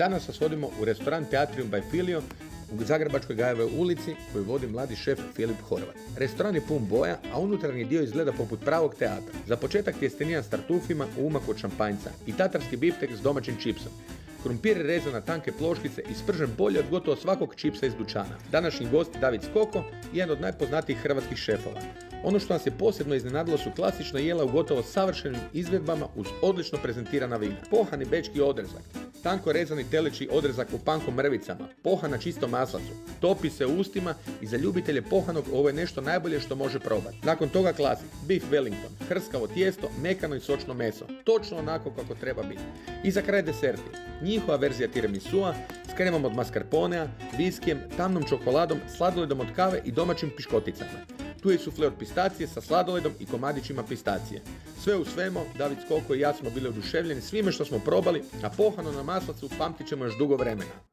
Danas vas vodimo u restoran Teatrium by Filio u Zagrebačkoj Gajevoj ulici koju vodi mladi šef Filip Horvat. Restoran je pun boja, a unutarnji dio izgleda poput pravog teatra. Za početak tjestenija s tartufima u umaku od šampanjca i tatarski biftek s domaćim čipsom. Krumpir je rezan na tanke ploškice i spržen bolje od gotovo svakog čipsa iz dućana. Današnji gost David Skoko, jedan od najpoznatijih hrvatskih šefova. Ono što nas je posebno iznenadilo su klasična jela u gotovo savršenim izvedbama uz odlično prezentirana vina. Pohani bečki odrezak, tanko rezani teleći odrezak u panko mrvicama, poha na čistom maslacu, topi se u ustima i za ljubitelje pohanog ovo je nešto najbolje što može probati. Nakon toga klasik, beef wellington, hrskavo tijesto, mekano i sočno meso, točno onako kako treba biti. I za kraj deserti, njihova verzija tiramisua s kremom od mascarponea, viskijem, tamnom čokoladom, sladoledom od kave i domaćim piškoticama. Tu je sufle od pistacije sa sladoledom i komadićima pistacije. Sve u svemu, David Skoko i ja smo bili oduševljeni svime što smo probali, a pohano na maslacu pamtit ćemo još dugo vremena.